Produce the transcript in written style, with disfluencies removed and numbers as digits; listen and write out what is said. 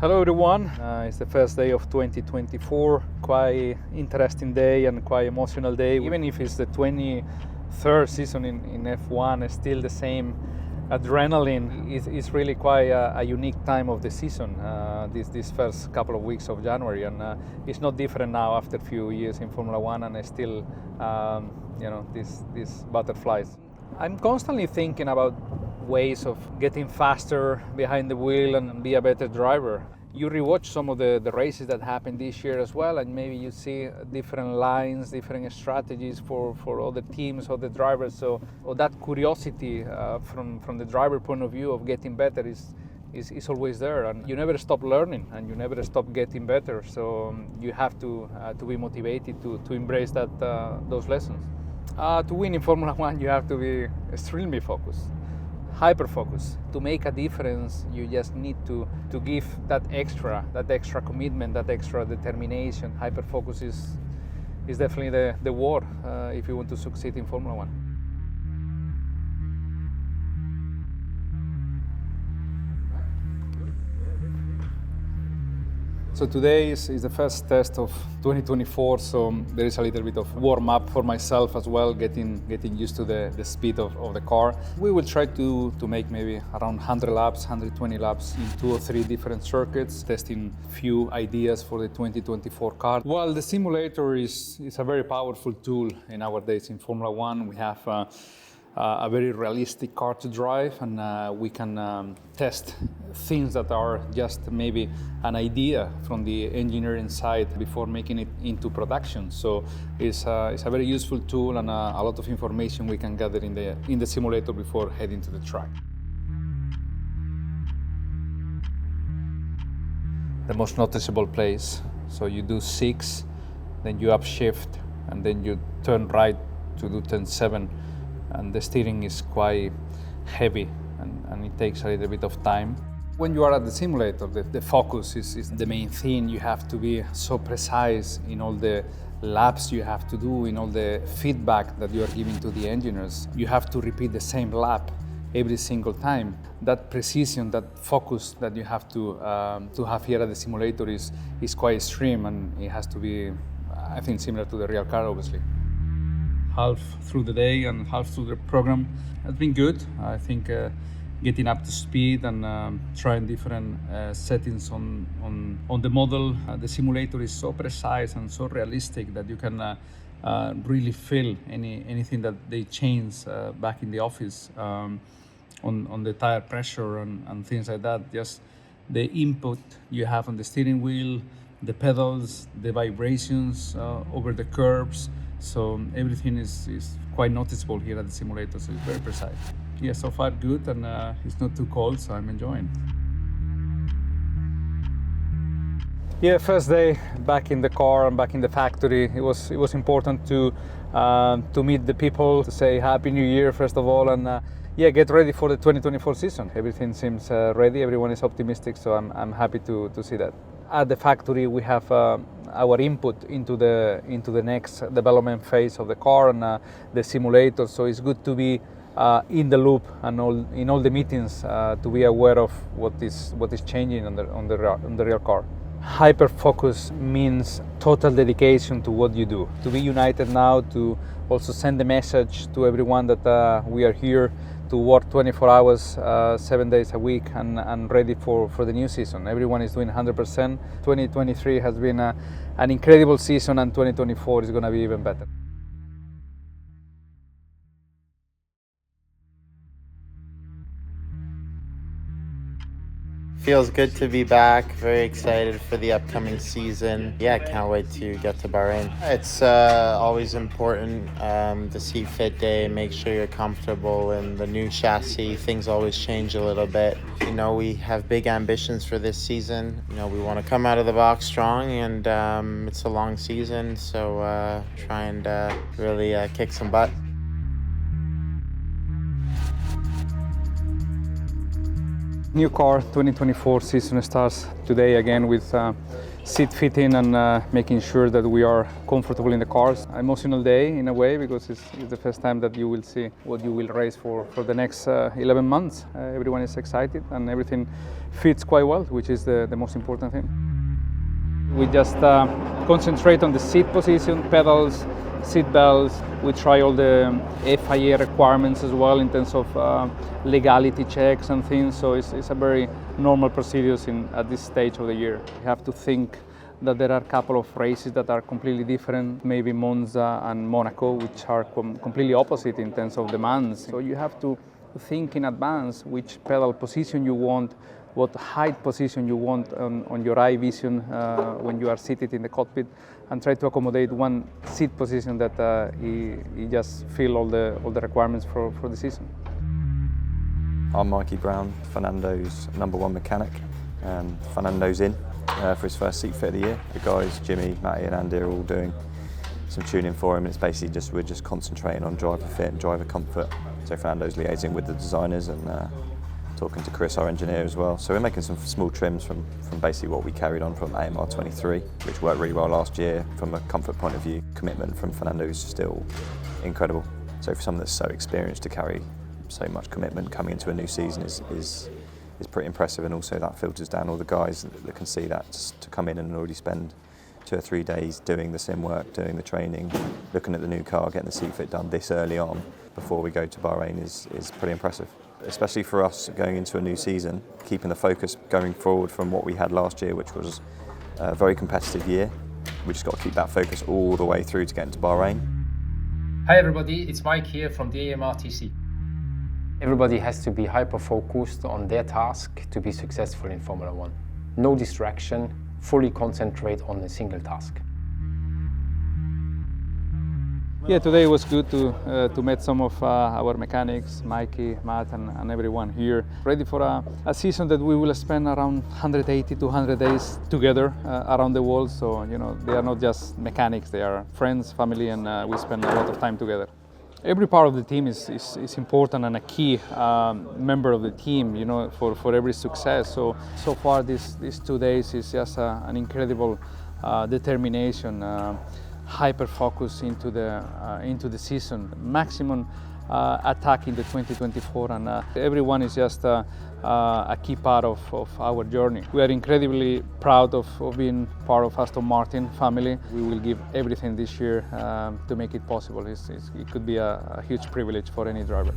Hello everyone, it's the first day of 2024, quite interesting day and quite emotional day. Even if it's the 23rd season in F1, it's still the same adrenaline. It's really quite a unique time of the season, this first couple of weeks of January, and it's not different now after a few years in Formula One, and it's still, these butterflies. I'm constantly thinking about ways of getting faster behind the wheel and be a better driver. You rewatch some of the races that happened this year as well, and maybe you see different lines, different strategies for other teams, other drivers. So that curiosity from the driver point of view of getting better is always there, and you never stop learning and you never stop getting better. So you have to be motivated to embrace those lessons. To win in Formula One, you have to be extremely focused, hyper focused. To make a difference, you just need to give that extra commitment, that extra determination. Hyper focus is definitely the word if you want to succeed in Formula One. So today is the first test of 2024, so there is a little bit of warm-up for myself as well, getting used to the speed of the car. We will try to make maybe around 100 laps, 120 laps in 2 or 3 different circuits, testing few ideas for the 2024 car. Well, the simulator is a very powerful tool in nowadays in Formula One. We have a very realistic car to drive, and we can test things that are just maybe an idea from the engineering side before making it into production. So it's a very useful tool, and a lot of information we can gather in the simulator before heading to the track. The most noticeable place. So you do 6, then you upshift, and then you turn right to do turn 7. And the steering is quite heavy, and it takes a little bit of time. When you are at the simulator, the focus is the main thing. You have to be so precise in all the laps you have to do, in all the feedback that you are giving to the engineers. You have to repeat the same lap every single time. That precision, that focus that you have to have here at the simulator is quite extreme, and it has to be, I think, similar to the real car, obviously. Half through the day and half through the program has been good. I think getting up to speed and trying different settings on the model. The simulator is so precise and so realistic that you can really feel anything that they change back in the office on the tire pressure and things like that. Just the input you have on the steering wheel, the pedals, the vibrations over the curves. So everything is quite noticeable here at the simulator, so it's very precise. Yeah, so far good, and it's not too cold, so I'm enjoying. Yeah, first day back in the car and back in the factory. It was important to meet the people, to say Happy New Year first of all, and get ready for the 2024 season. Everything seems ready. Everyone is optimistic, so I'm happy to see that. At the factory, we have our input into the next development phase of the car and the simulator. So it's good to be in the loop and in all the meetings to be aware of what is changing on the real car. Hyper focus means total dedication to what you do. To be united now, to also send the message to everyone that we are here to work 24 hours, 7 days a week, and ready for the new season. Everyone is doing 100%. 2023 has been an incredible season, and 2024 is going to be even better. Feels good to be back. Very excited for the upcoming season. Yeah, can't wait to get to Bahrain. It's always important the seat fit day. Make sure you're comfortable in the new chassis. Things always change a little bit. You know, we have big ambitions for this season. You know, we want to come out of the box strong, and it's a long season, so try and really kick some butt. New car 2024 season starts today again with seat fitting and making sure that we are comfortable in the cars. Emotional day in a way, because it's the first time that you will see what you will race for the next 11 months. Everyone is excited and everything fits quite well, which is the most important thing. We just concentrate on the seat position, pedals, seat belts. We try all the FIA requirements as well in terms of legality checks and things. So it's a very normal procedures at this stage of the year. You have to think that there are a couple of races that are completely different, maybe Monza and Monaco, which are completely opposite in terms of demands. So you have to think in advance which pedal position you want, what height position you want on your eye vision when you are seated in the cockpit, and try to accommodate one seat position that you just fill all the requirements for the season. I'm Mikey Brown, Fernando's #1 mechanic. Fernando's in for his first seat fit of the year. The guys, Jimmy, Matty and Andy, are all doing some tuning for him. It's basically we're just concentrating on driver fit and driver comfort. So Fernando's liaising with the designers and talking to Chris, our engineer, as well. So we're making some small trims from basically what we carried on from AMR23, which worked really well last year. From a comfort point of view, commitment from Fernando is still incredible. So for someone that's so experienced to carry so much commitment coming into a new season is pretty impressive, and also that filters down all the guys that can see that to come in and already spend 2 or 3 days doing the sim work, doing the training, looking at the new car, getting the seat fit done this early on before we go to Bahrain is pretty impressive. Especially for us going into a new season, keeping the focus going forward from what we had last year, which was a very competitive year. We just got to keep that focus all the way through to get into Bahrain. Hi everybody, it's Mike here from the AMRTC. Everybody has to be hyper-focused on their task to be successful in Formula One. No distraction, fully concentrate on a single task. Yeah, today was good to meet some of our mechanics, Mikey, Matt, and everyone here, ready for a season that we will spend around 180 to 100 days together around the world. So, you know, they are not just mechanics, they are friends, family, and we spend a lot of time together. Every part of the team is important and a key member of the team, you know, for every success. So far these 2 days is just an incredible determination, hyper focus into the season, maximum attack in the 2024, and everyone is just a key part of our journey. We are incredibly proud of being part of Aston Martin family. We will give everything this year to make it possible. It could be a huge privilege for any driver.